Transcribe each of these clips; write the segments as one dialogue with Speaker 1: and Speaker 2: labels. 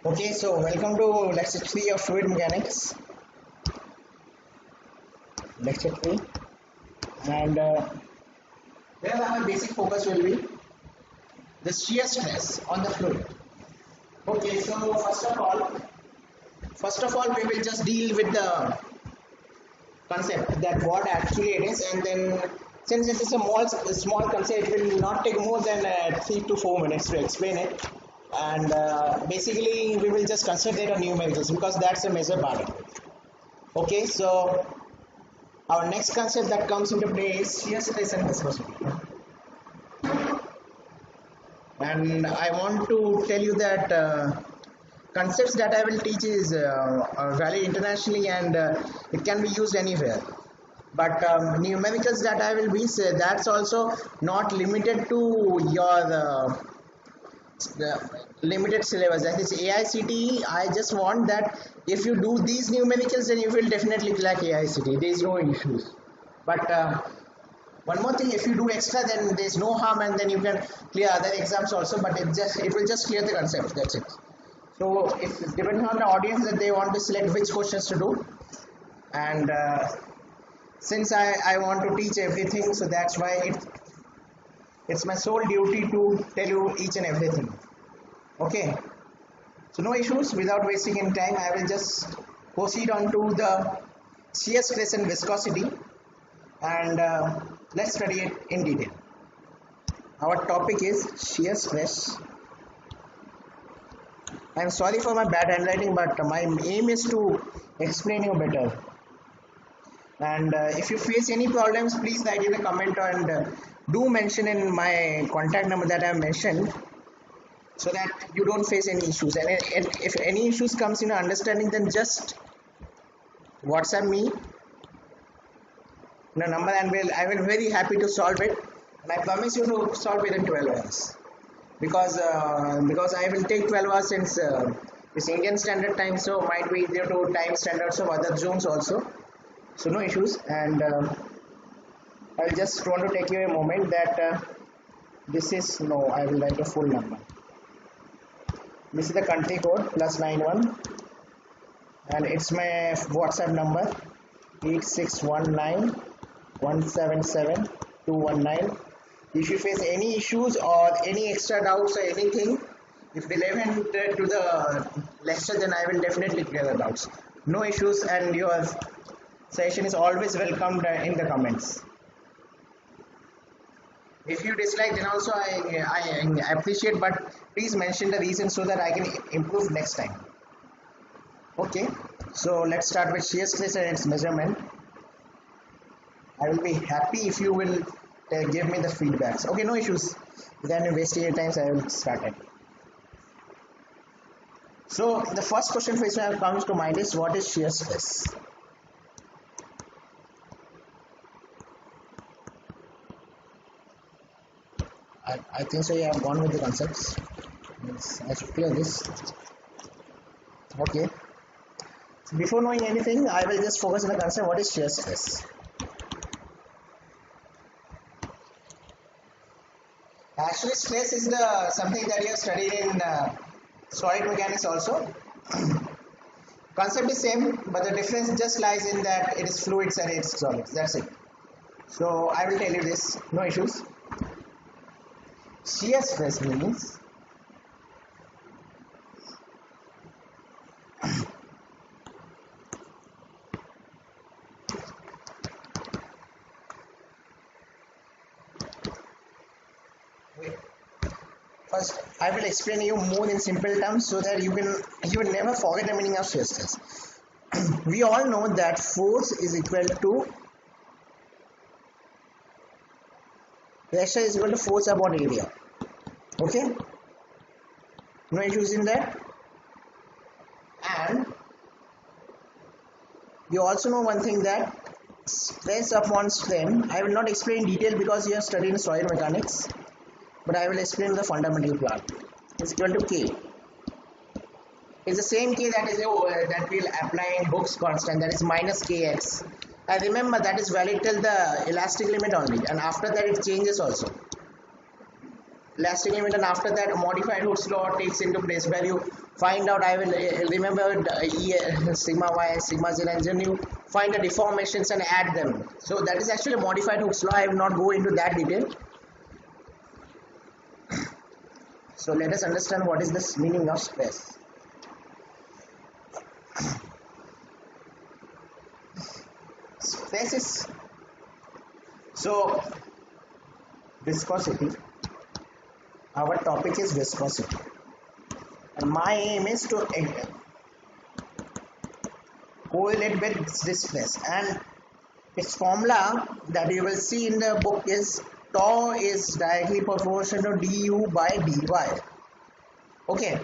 Speaker 1: Okay, so welcome to lecture 3 of fluid mechanics. Lecture 3, and where our basic focus will be the shear stress on the fluid. Okay, so first of all, we will just deal with the concept that what actually it is, and then since it is a small concept, it will not take more than 3 to 4 minutes to explain it. And basically, we will just concentrate on numericals because that's a major part of it. Okay, so our next concept that comes into play is shear stress and viscosity. And I want to tell you that concepts that I will teach is are valid internationally, and it can be used anywhere. But numericals that I will be that's also not limited to your the limited syllabus, that is AICTE. I just want that if you do these numericals, then you will definitely crack AICTE. There is no issues. But one more thing, if you do extra, then there is no harm, and then you can clear other exams also. But it will just clear the concept. That's it. So it depends on the audience that they want to select which questions to do. And since I want to teach everything, so that's why it's my sole duty to tell you each and everything. Okay, so no issues. Without wasting any time, I will just proceed on to the shear stress and viscosity, and let's study it in detail. Our topic is shear stress. I am sorry for my bad handwriting, but my aim is to explain you better. And if you face any problems, please write in a comment, and do mention in my contact number that I have mentioned, so that you don't face any issues. And if any issues comes in understanding, then just WhatsApp me the number, and I will very happy to solve it. And I promise you to solve within 12 hours, because I will take 12 hours since it's Indian Standard Time, so might be due to time standards of other zones also. So no issues. And I just want to take you a moment that this is I will write a full number. This is the country code +91, and it's my WhatsApp number 8619177219. If you face any issues or any extra doubts or anything, if relevant to the lecture, then I will definitely clear the doubts. No issues, and your session is always welcomed in the comments. If you dislike, then also I appreciate, but please mention the reason so that I can improve next time. Okay, so let's start with shear stress and its measurement. I will be happy if you will give me the feedbacks. Okay, no issues. Without wasting your time, I will start it. So the first question which comes to mind is, what is shear stress? I think so. You have gone with the concepts. I should clear this. Okay. So before knowing anything, I will just focus on the concept. What is shear stress? Actually, stress is the something that you have studied in solid mechanics also. Concept is same, but the difference just lies in that it is fluids and it's solids. That's it. So I will tell you this. No issues. Shear stress means first I will explain you more in simple terms so that you will never forget the meaning of shear stress. We all know that force is equal to pressure is equal to force upon area. Okay, no issues in that. And you also know one thing, that stress upon strain, I will not explain in detail because you have studied in solid mechanics, but I will explain the fundamental part. It's equal to K. It's the same K that we'll apply in Hooke's constant, that is minus Kx. And remember, that is valid till the elastic limit only, and after that it changes also. elastic limit, and after that modified Hooke's law takes into place where you find out, I will remember sigma y, sigma z, and then you find the deformations and add them. So that is actually modified Hooke's law. I will not go into that detail. So let us understand what is this meaning of stress. Stress is, so viscosity, our topic is viscosity, and my aim is to correlate with this stress, and its formula that you will see in the book is tau is directly proportional to du by dy. Okay,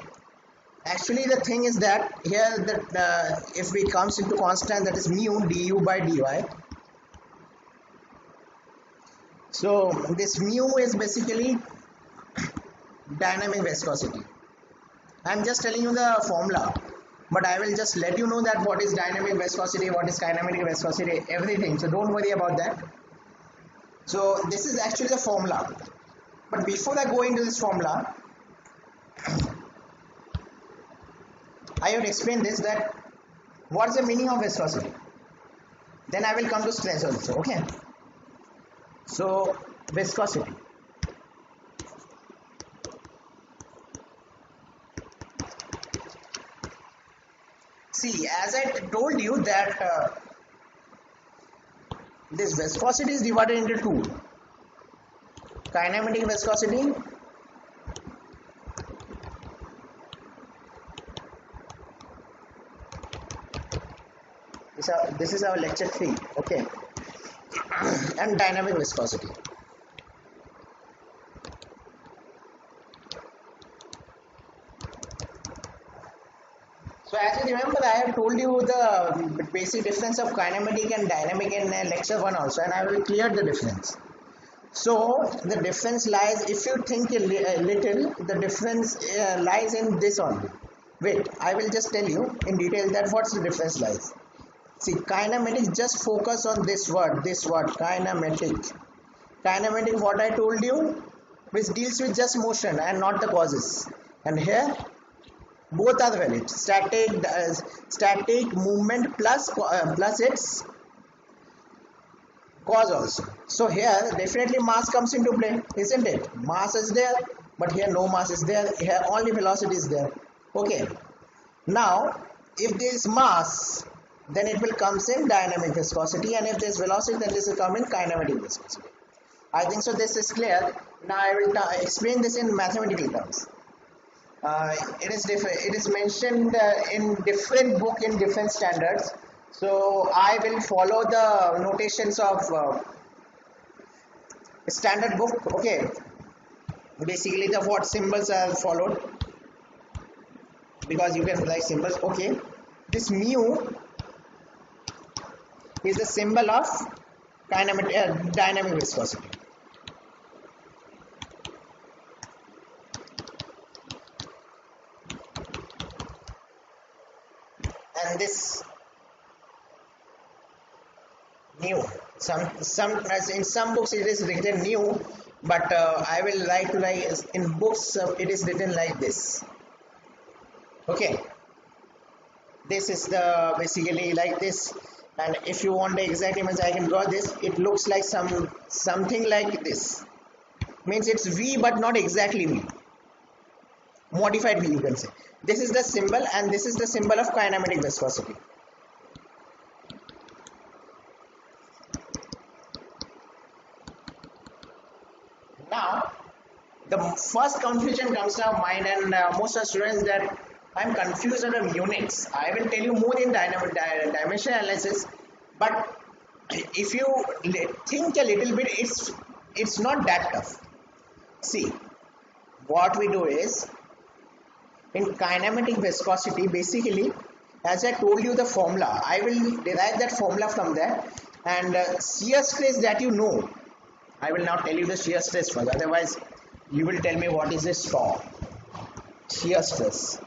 Speaker 1: actually the thing is that here that if it comes into constant, that is mu du by dy. So this mu is basically dynamic viscosity. I am just telling you the formula, but I will just let you know that what is dynamic viscosity, what is kinematic viscosity, everything. So don't worry about that. So this is actually the formula. But before I go into this formula, I would explain this, that what is the meaning of viscosity. Then I will come to stress also. Okay. So viscosity. See, as I told you that this viscosity is divided into two: kinematic viscosity this is our lecture 3, okay, and dynamic viscosity. So as you remember, I have told you the basic difference of kinematic and dynamic in lecture 1 also, and I will clear the difference. So the difference lies, if you think a little, the difference lies in this only. Wait, I will just tell you in detail that what's the difference lies. See, kinematic, just focus on this word, kinematic. Kinematic, what I told you, which deals with just motion and not the causes. And here, both are valid. Static movement plus its cause also. So here, definitely mass comes into play, isn't it? Mass is there, but here no mass is there. Here only velocity is there. Okay. Now, if there is mass, then it will come in dynamic viscosity, and if there is velocity, then this will come in kinematic viscosity. I think so this is clear. Now I will explain this in mathematical terms. It is mentioned in different book in different standards. So I will follow the notations of standard book. Okay. Basically the what symbols are followed, because you can write symbols. Okay. This mu is the symbol of dynamic viscosity. And this mu, as in some books it is written new, but I will like in books it is written like this. Okay, this is the basically like this. And if you want the exact image, I can draw this. It looks like something like this. Means it's V, but not exactly V. Modified V, you can say. This is the symbol, and this is the symbol of kinematic viscosity. Now, the first confusion comes to our mind, and most of the students that I'm confused on units. I will tell you more in dimension analysis, but if you think a little bit, it's not that tough. See, what we do is, in kinematic viscosity, basically, as I told you the formula, I will derive that formula from there, and shear stress that you know, I will now tell you the shear stress first, otherwise you will tell me what is this tau. Shear stress.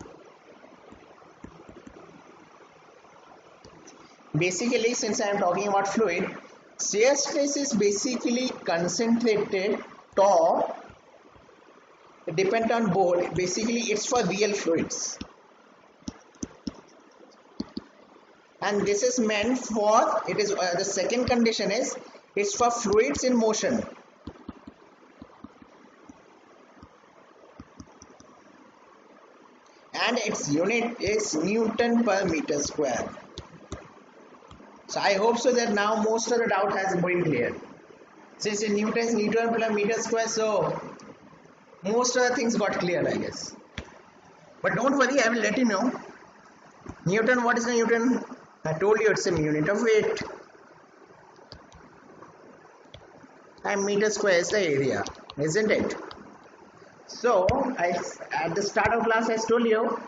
Speaker 1: Basically, since I am talking about fluid, shear stress is basically concentrated tau depend on both. Basically, it's for real fluids, and this is meant for, it is the second condition is it's for fluids in motion. And its unit is Newton per meter square. So I hope so that now most of the doubt has been clear. Since in Newton is Newton per meter square, so most of the things got clear, I guess. But don't worry, I will let you know. Newton, what is the Newton? I told you it's a unit of weight. And meter square is the area, isn't it? So, at the start of class I told you,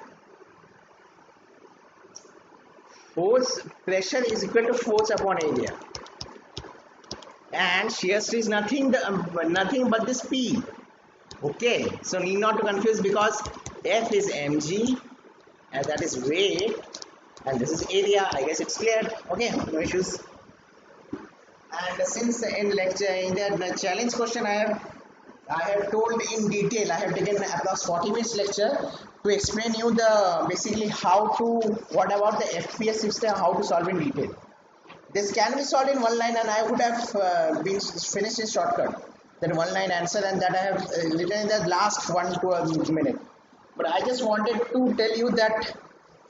Speaker 1: force pressure is equal to force upon area, and shear stress is nothing but this P. Okay, so need not to confuse, because F is mg, and that is weight, and this is area. I guess it's clear. Okay, no issues. And since in lecture, in the challenge question, I have told in detail, I have taken approx 40 minutes lecture to explain you the basically what about the FPS system, how to solve in detail. This can be solved in one line, and I would have been finished in shortcut. That one line answer, and that I have written in the last 1 to a minute. But I just wanted to tell you that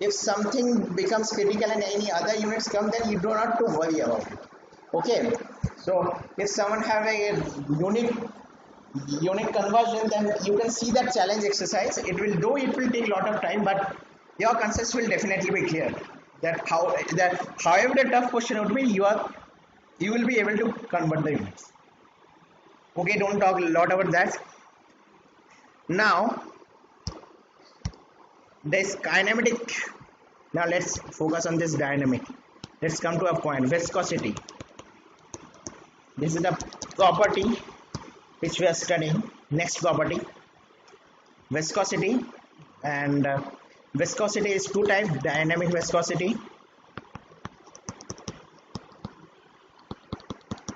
Speaker 1: if something becomes critical and any other units come, then you do not have to worry about it. Okay, so if someone have a unit conversion, then you can see that challenge exercise. It will take a lot of time, but your concepts will definitely be clear. However the tough question would be, you will be able to convert the units. Okay, don't talk a lot about that. Now this kinematic. Now let's focus on this dynamic. Let's come to a point. Viscosity. This is the property which we are studying. Next property, viscosity. And viscosity is two types: dynamic viscosity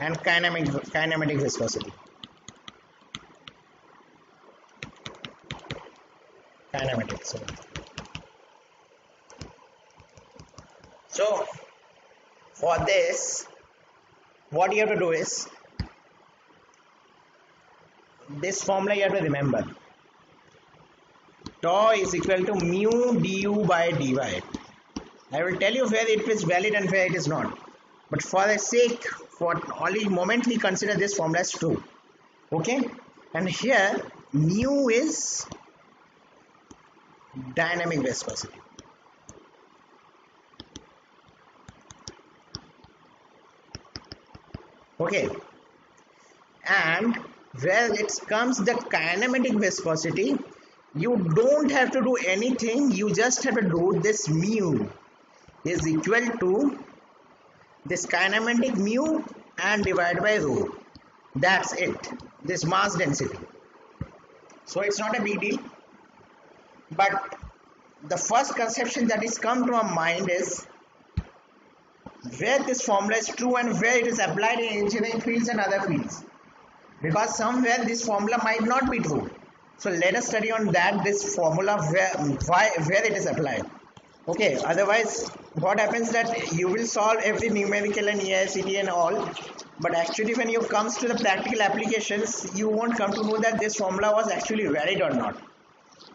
Speaker 1: and kinematic viscosity. Kinematic. So for this, what you have to do is, this formula you have to remember. Tau is equal to mu du by dy. I will tell you where it is valid and where it is not. But for the sake, for only momently consider this formula as true. Okay? And here mu is dynamic viscosity. Okay, and where it comes the kinematic viscosity, you don't have to do anything. You just have to do this mu is equal to this kinematic mu and divided by rho. That's it. This mass density. So it's not a big deal. But the first conception that is come to our mind is where this formula is true and where it is applied in engineering fields and other fields, because somewhere this formula might not be true. So let us study on that, this formula where it is applied. Okay, otherwise what happens that you will solve every numerical and AICT and all, but actually when you comes to the practical applications, you won't come to know that this formula was actually valid or not.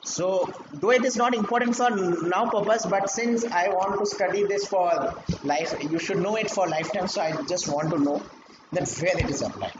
Speaker 1: So though it is not important for now purpose, but since I want to study this for life, you should know it for lifetime, so I just want to know that where it is applied.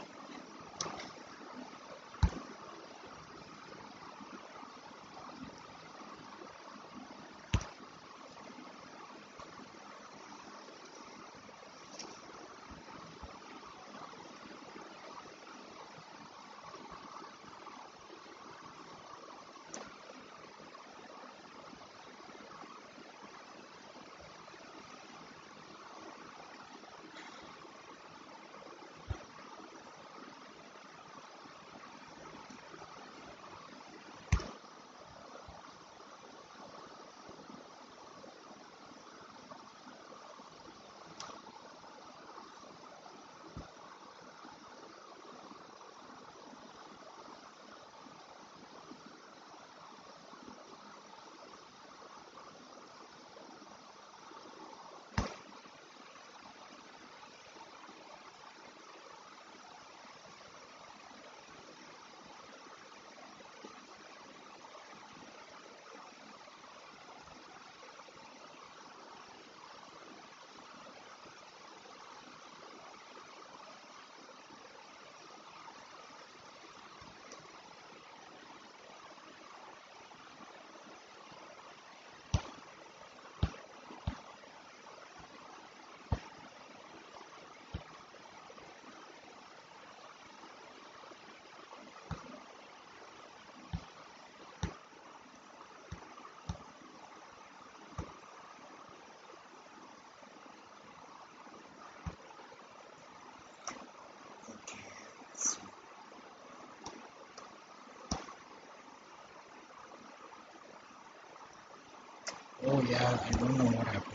Speaker 1: Oh yeah, I don't know what happened.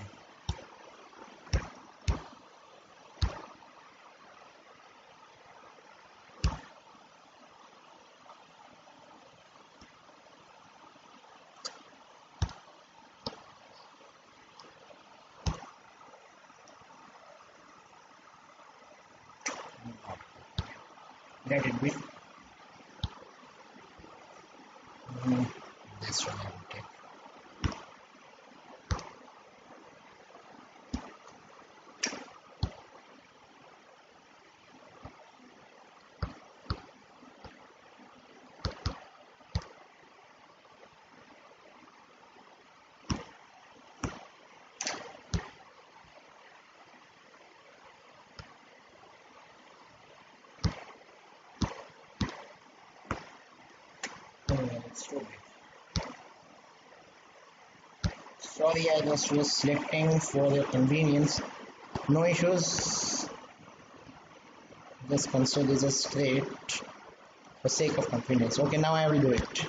Speaker 1: Let it be. This one I will take. It's too big. Sorry, I just was selecting for your convenience. No issues. Just consider this as straight for sake of convenience. Okay, now I will do it.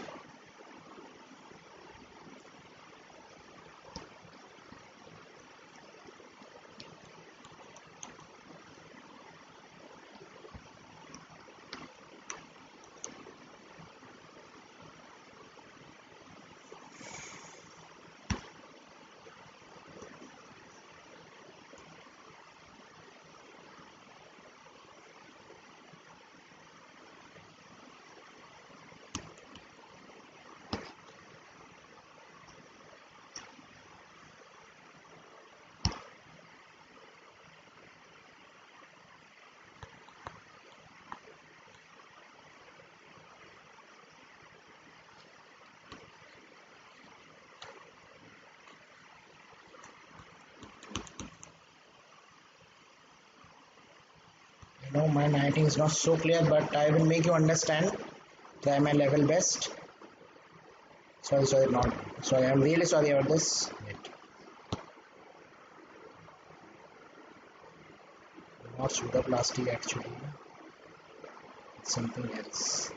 Speaker 1: No, my writing is not so clear, but I will make you understand. Try my level best. Sorry, not. Sorry, I'm really sorry about this. Wait. Not sugar plastic actually. It's something else.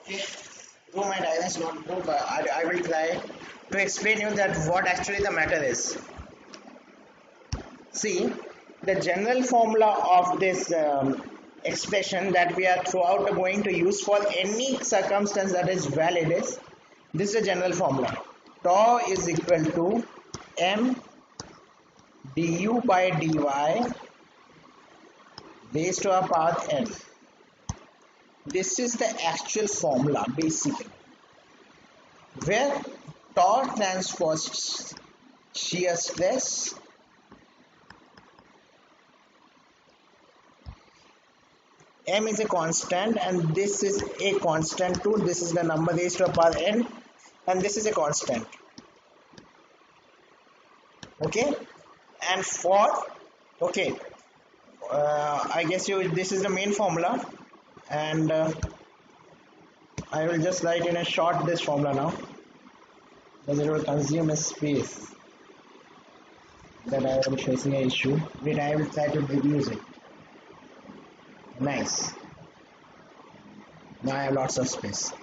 Speaker 1: Okay. Though my diagram is not good, but I will try to explain you that what actually the matter is. See, the general formula of this expression that we are throughout going to use for any circumstance that is valid is this is a general formula. Tau is equal to m du by dy raised to a power n. This is the actual formula basically, where torque transpose shear stress m is a constant and this is a constant too. This is the number raised to a power n and this is a constant. Okay, and for okay, I guess this is the main formula, and I will just write in a short this formula now, because it will consume a space that I am facing an issue. Wait, I will try to reduce it. Nice. Now I have lots of space.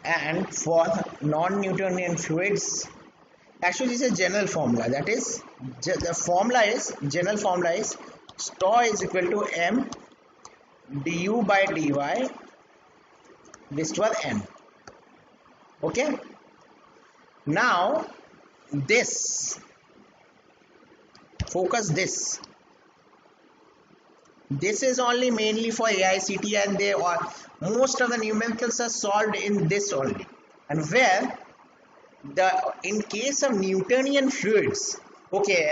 Speaker 1: And for non-Newtonian fluids, actually it's a general formula. That is, the general formula is tau is equal to m du by dy raised to n. Okay. Now this, focus this. This is only mainly for AICT, and they are most of the numericals are solved in this only. And where in case of Newtonian fluids, okay,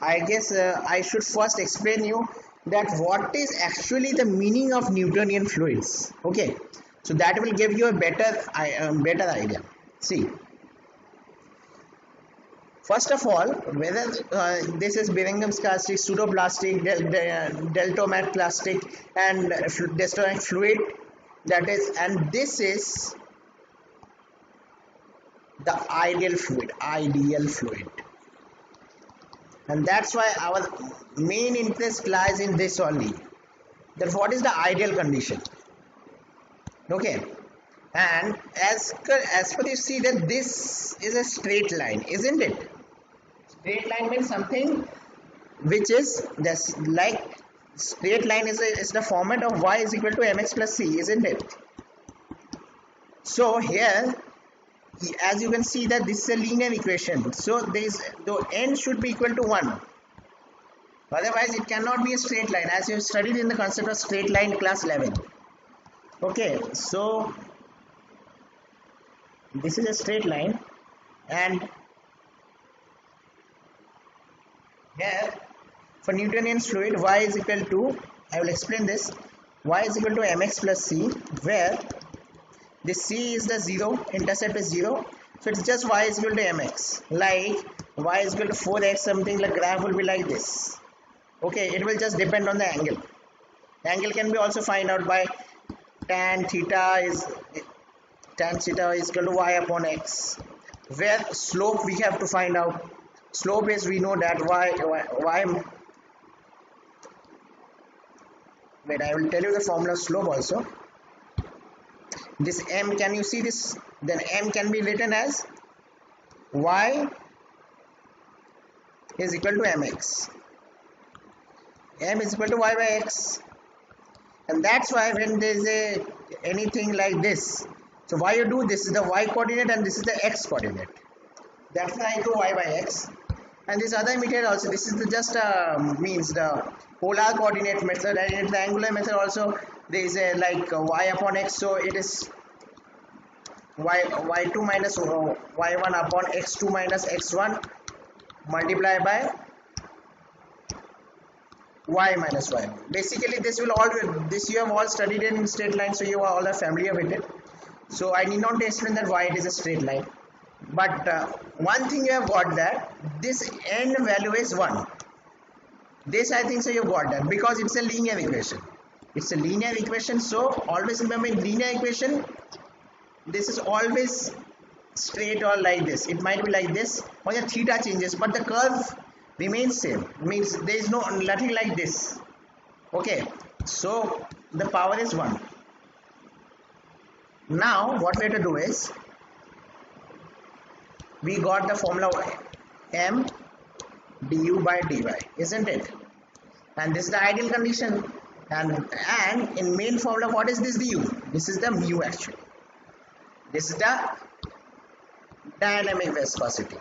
Speaker 1: I guess I should first explain you that what is actually the meaning of Newtonian fluids. Okay, so that will give you a better idea. See. First of all, whether this is Birringham's plastic, pseudoplastic, deltomat plastic, and destroying fluid, that is, and this is the ideal fluid, and that's why our main interest lies in this only. That what is the ideal condition? Okay, and as per you see that this is a straight line, isn't it? Straight line means something which is just like straight line is the format of y is equal to mx plus c, isn't it? So here, as you can see that this is a linear equation. So the n should be equal to 1. Otherwise, it cannot be a straight line, as you have studied in the concept of straight line class 11. Okay, so this is a straight line, and here for Newtonian fluid y is equal to, I will explain this, y is equal to mx plus c, where this c is the 0, intercept is 0, so it's just y is equal to mx, like y is equal to 4x, something like graph will be like this. Okay, it will just depend on the angle. The angle can be also find out by tan theta is equal to y upon x, where slope we have to find out. Slope is, we know that y wait, I will tell you the formula of slope also. This m, can you see this? Then m can be written as y is equal to mx. M is equal to y by x, and that's why when there is anything like this, so why you do this is the y coordinate and this is the x coordinate. That's why I do y by x. And this other method also, this is just means the polar coordinate method, and in the angular method also there is a like y upon x, so it is y2 minus y1 upon x2 minus x1 multiplied by y minus y. Basically this will all, this you have all studied in straight line, so you are all familiar with it, so I need not explain that why it is a straight line. But one thing you have got, that this n value is 1. This I think so you got that, because it's a linear equation. It's a linear equation, so always remember in linear equation this is always straight or like this. It might be like this, or the theta changes, but the curve remains same. Means there is nothing like this. Okay, so the power is 1. Now what we have to do is, we got the formula m du by dy, isn't it? And this is the ideal condition, and in main formula what is this du? This is the mu actually. This is the dynamic viscosity.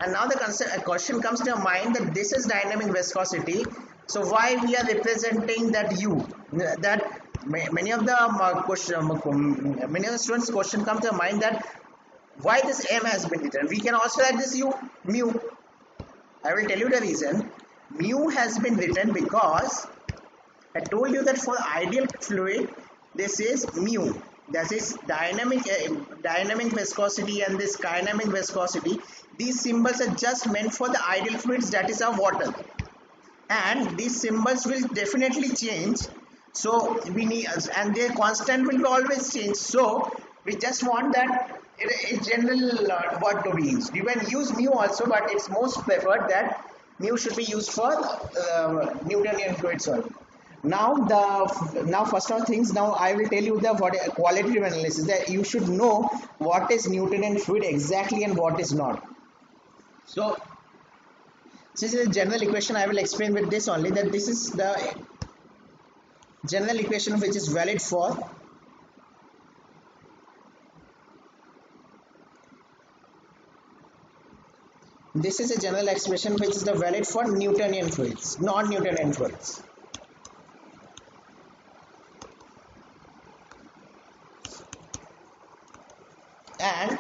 Speaker 1: And now the question comes to your mind that this is dynamic viscosity. So why we are representing that u? That many of the many of the students' question comes to your mind that why this m has been written. We can also write this u mu. I will tell you the reason. Mu has been written because I told you that for ideal fluid this is mu. That is dynamic viscosity and this kinematic viscosity. These symbols are just meant for the ideal fluids, that is our water, and these symbols will definitely change. So we need, and their constant will always change. So we just want that in general what to be used. You can use mu also, but it's most preferred that mu should be used for Newtonian fluids only. Now first of things, now I will tell you the qualitative analysis, that you should know what is Newtonian fluid exactly and what is not. So this is a general equation. I will explain with this only, that this is the general equation which is valid for valid for Newtonian fluids, non-Newtonian fluids. And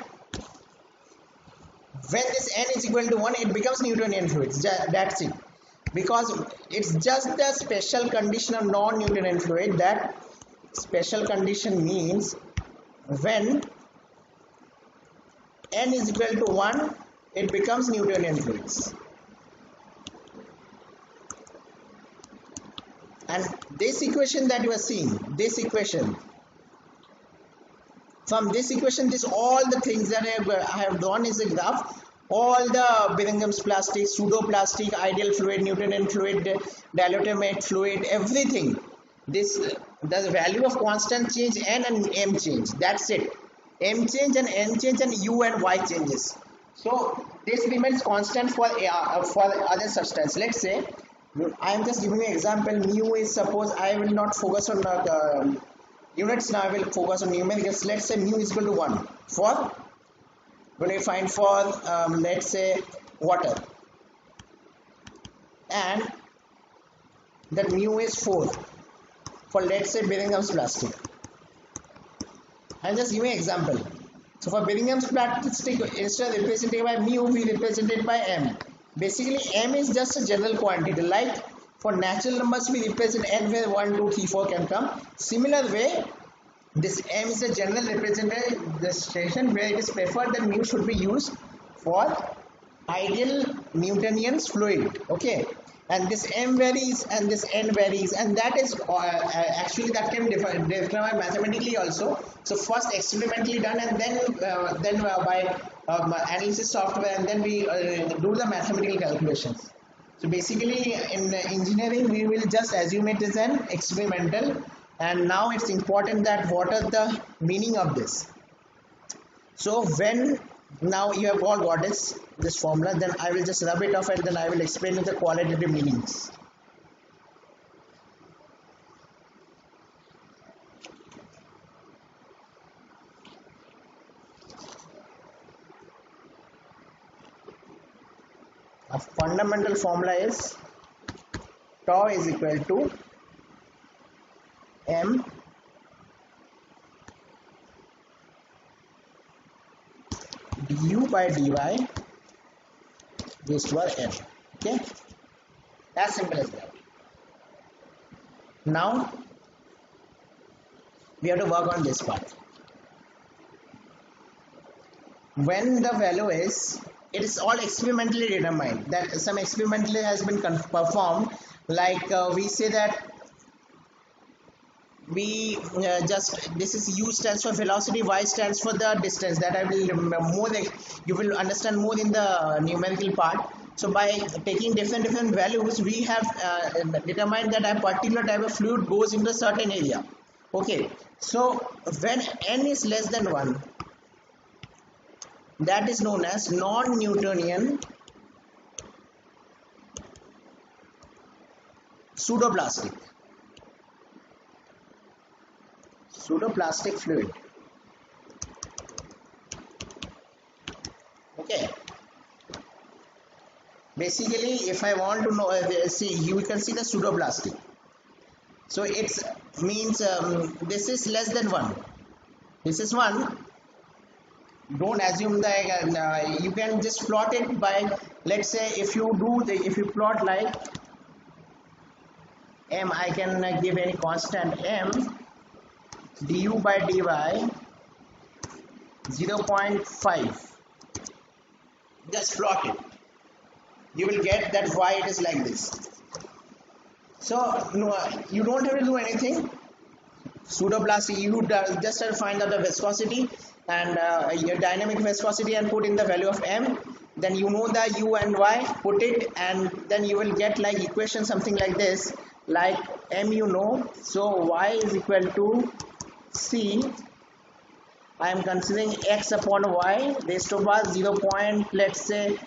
Speaker 1: when this n is equal to 1, it becomes Newtonian fluids. That's it. Because it's just the special condition of non-Newtonian fluid. That special condition means when n is equal to 1, it becomes Newtonian fluids. And this equation that you are seeing, this equation, from this equation, this all the things that I have drawn is a graph. All the Birringham's plastic, pseudoplastic, ideal fluid, Newtonian fluid, dilutamate fluid, everything. This the value of constant change n and m change. That's it. M change and n change and u and y changes. So this remains constant for other substance. Let's say I am just giving you an example. Mu is, suppose I will not focus on units now, I will focus on numericals. Let's say mu is equal to 1 for, when we find for let's say water, and that mu is 4 for, let's say, Birringham's plastic. I'm just giving an example. So for Birringham's plastic, instead of represented by mu, we represent it by m. Basically m is just a general quantity, like for natural numbers we represent n where 1, 2, 3, 4 can come. Similar way, this m is a general representation where it is preferred that mu should be used for ideal Newtonian fluid. Okay, and this m varies and this n varies, and that is actually that can determined mathematically also. So first experimentally done, and then by analysis software, and then we do the mathematical calculations. So basically in engineering we will just assume it is an experimental, and now it's important that what are the meaning of this. So when now you have all got this formula, then I will just rub it off and then I will explain the qualitative meanings. A fundamental formula is tau is equal to m du by dy raised to n. Okay, as simple as that. Now we have to work on this part. When the value is, it is all experimentally determined, that some experimentally has been performed, like we say that we this is u stands for velocity, y stands for the distance, that I will more, like you will understand more in the numerical part. So by taking different values, we have determined that a particular type of fluid goes into a certain area. Okay, so when n is less than 1, that is known as non-Newtonian pseudoplastic fluid. Okay, basically if I want to know, see, you can see the pseudoblastic. So it means this is less than 1, this is 1. Don't assume that you can just plot it by, let's say if you plot like m, I can give any constant m du by dy 0.5, just plot it, you will get that why it is like this. So no, you don't have to do anything. Pseudoblastic, you just have to find out the viscosity and your dynamic viscosity and put in the value of m, then you know the u and y, put it, and then you will get like equation something like this, like m you know, so y is equal to c, I am considering x upon y raised to power 0. Let's say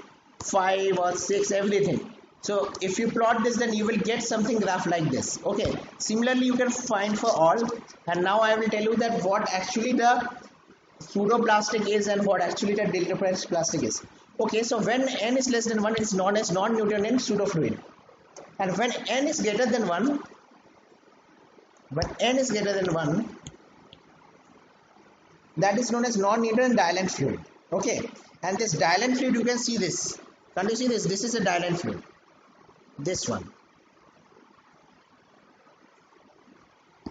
Speaker 1: 5 or 6, everything. So if you plot this, then you will get something graph like this. Okay, similarly you can find for all, and now I will tell you that what actually the pseudoblastic is and what actually the deltaplastic is. Okay, so when n is less than 1, it is known as non-Newtonian pseudofluid, and when n is greater than 1, that is known as non-Newtonian diluent fluid. Okay, and this diluent fluid, you can see this, can't you see this? This is a diluent fluid, this one.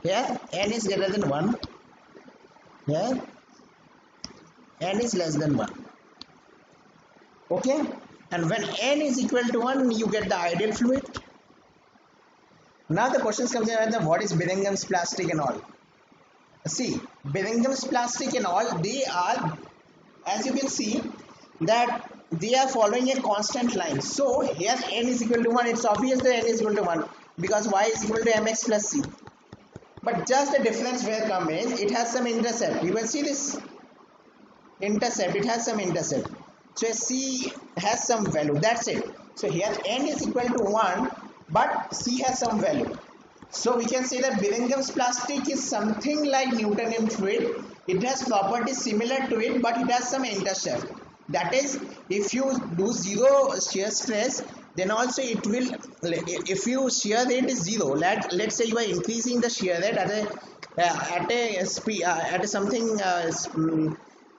Speaker 1: Here n is greater than 1, here n is less than 1. Okay, and when n is equal to 1, you get the ideal fluid. Now the questions comes in, what is Birringham's plastic and all. See, Birringham's plastic and all, they are, as you can see, that they are following a constant line. So here n is equal to 1, it's obvious that n is equal to 1 because y is equal to mx plus c. But just the difference where come is, it has some intercept. You can see this intercept, it has some intercept. So c has some value, that's it. So here n is equal to 1, but c has some value. So we can say that Birringham's plastic is something like Newtonian fluid. It has properties similar to it, but it has some intercept. That is, if you do zero shear stress, then also it will, if you shear rate is 0, let's say you are increasing the shear rate at a speed, at a something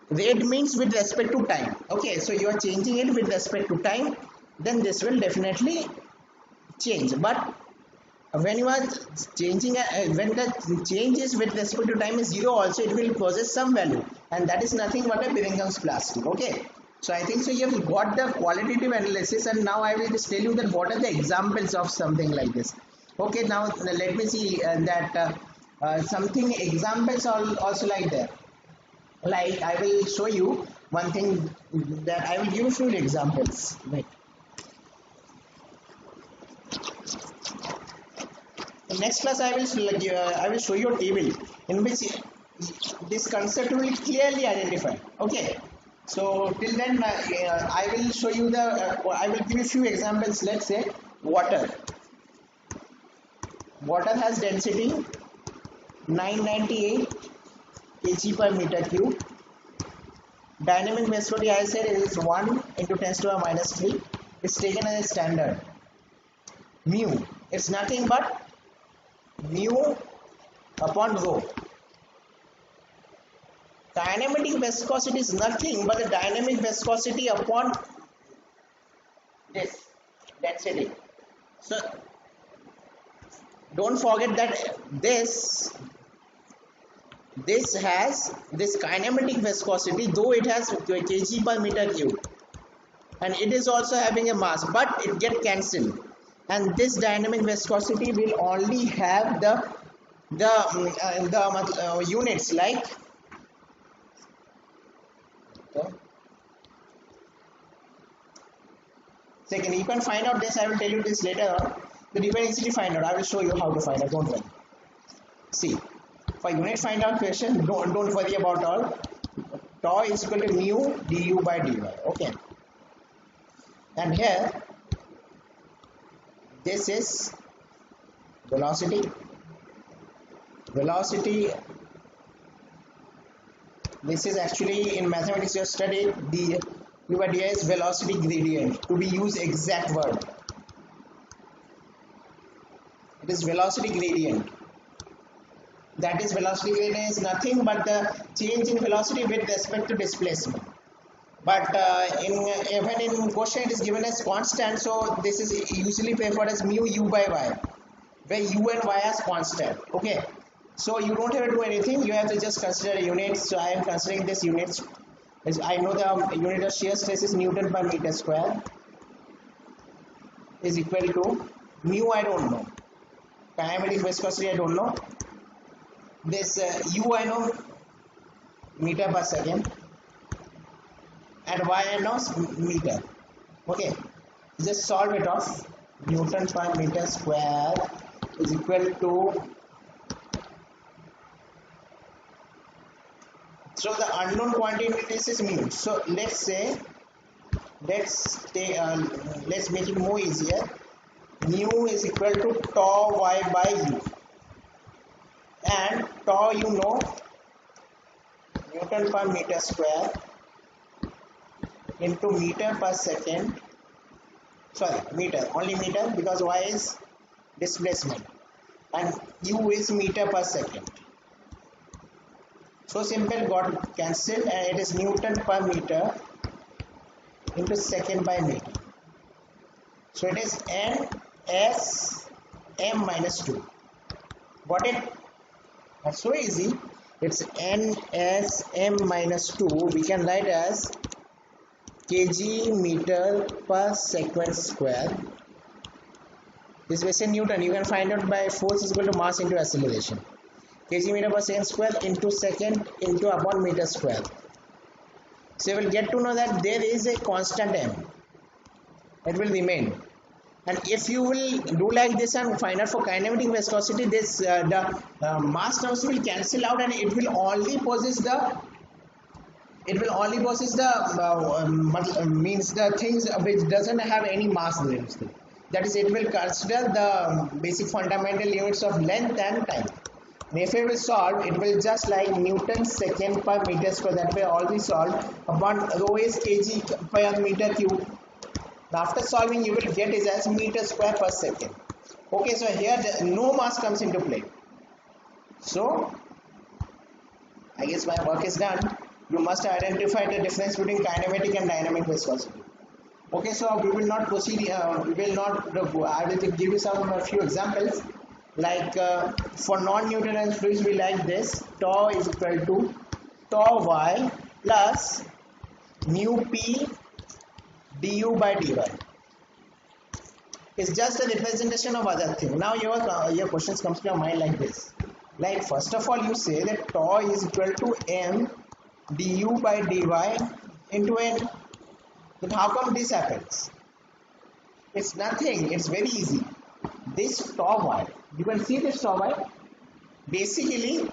Speaker 1: rate means with respect to time. Okay, so you are changing it with respect to time, then this will definitely change. But when you are changing, when the change is with respect to time is 0, also it will possess some value, and that is nothing but a Birringham's plastic. Okay, so I think so you have got the qualitative analysis, and now I will just tell you that what are the examples of something like this. Okay, now let me see that something examples also like that. Like I will show you one thing, that I will give you few examples. Right. In next class I will show you a table in which this concept will be clearly identified. Okay, so till then I will show you the I will give you few examples. Let's say water has density 998 kg per meter cube. Dynamic viscosity, I said, is 1 into 10 to the minus 3. It's taken as a standard. Mu, it's nothing but mu upon rho. Dynamic viscosity is nothing but the dynamic viscosity upon this density. So don't forget that this has this kinematic viscosity, though it has kg per meter cube, and it is also having a mass, but it get cancelled, and this dynamic viscosity will only have the units like second. You can find out this, I will tell you this later. The density find out, I will show you how to find out, don't worry. See, for unit find out question, don't worry about all. Tau is equal to mu du by dy. Okay, and here this is velocity. This is actually in mathematics you have studied the u by di is velocity gradient. To be used exact word, it is velocity gradient. That is, velocity gradient is nothing but the change in velocity with respect to displacement. But even in question it is given as constant, so this is usually preferred as mu u by y, where u and y are constant. Okay, so you don't have to do anything, you have to just consider units. So I am considering this units. I know the unit of shear stress is Newton per meter square is equal to mu, I don't know, kinematic viscosity I don't know, this u I know, meter per second, and y I know, meter. Okay, just solve it off. Newton per meter square is equal to, so the unknown quantity is mu. So let's make it more easier. Mu is equal to tau y by u, and tau you know, Newton per meter square into meter per second, sorry, meter, only meter because y is displacement and u is meter per second. So simple, got cancelled, and it is Newton per meter into second by meter. So it is n s m minus 2. Got it? That's so easy. It's n s m minus 2. We can write as kg meter per second square. This is in Newton. You can find out by force is equal to mass into acceleration. Kg meter per second square into second into upon meter square. So you will get to know that there is a constant m. It will remain. And if you will do like this and find out for kinematic viscosity, this the mass terms will cancel out, and it will only possess the means the things which doesn't have any mass limits. That is, it will consider the basic fundamental units of length and time. And if it will solve, it will just like Newton second per meter square, that way all be solved upon rho is kg per meter cube. After solving, you will get it as meter square per second. Okay, so here no mass comes into play. So I guess my work is done. You must identify the difference between kinematic and dynamic viscosity. Okay, so we will not proceed. I will give you a few examples. Like for non-Newtonian fluids, we like this: tau is equal to tau y plus mu p du by dy. It's just a representation of other thing. Now your questions comes to your mind like this. Like first of all, you say that tau is equal to m du by dy into n. But how come this happens? It's nothing. It's very easy. This tau y, you can see this tau y. Basically,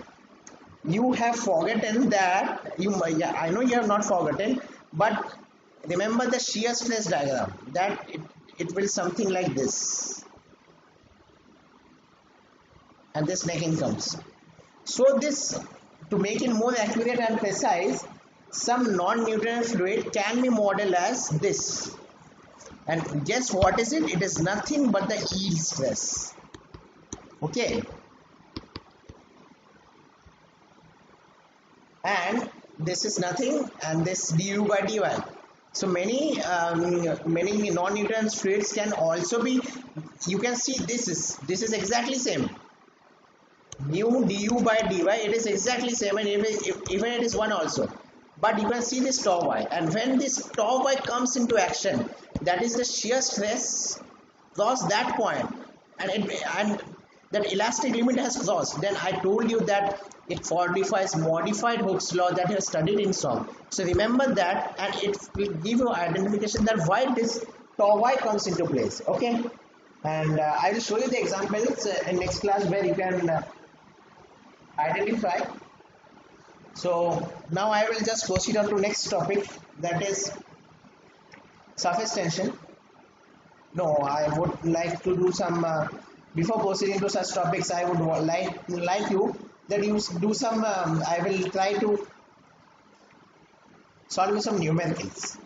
Speaker 1: you have forgotten that I know you have not forgotten, but remember the shear stress diagram, that it will something like this, and this necking comes. So this, to make it more accurate and precise, some non-Newtonian fluid can be modeled as this. And guess what is it? It is nothing but the yield stress. Okay. And this is nothing, and this du by dy. So many non-Newtonian fluids can also be, you can see this is exactly same. Mu du by dy, it is exactly same, and even it is 1 also. But you can see this tau y, and when this tau y comes into action, that is the shear stress cross that point, and that elastic limit has crossed, then I told you that it modifies Hooke's law that you have studied in SOM. So remember that, and it will give you identification that why this tau y comes into place. Okay, and I will show you the examples in next class where you can identify. So now I will just proceed on to next topic, that is surface tension. No, I would like to do some before proceeding to such topics. I would like you that you do some. I will try to solve some numericals.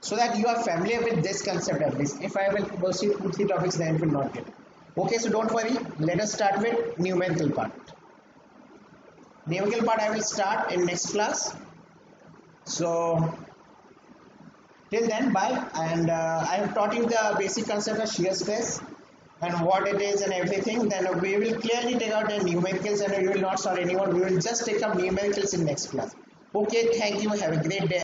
Speaker 1: so that you are familiar with this concept at least. If I will proceed 2-3 topics, then it will not get. Okay, so don't worry. Let us start with numerical part. Numerical part I will start in next class. So till then, bye. And I have taught you the basic concept of shear stress and what it is and everything. Then we will clearly take out the numericals, and we will not solve anyone. We will just take up numericals in next class. Okay, thank you. Have a great day.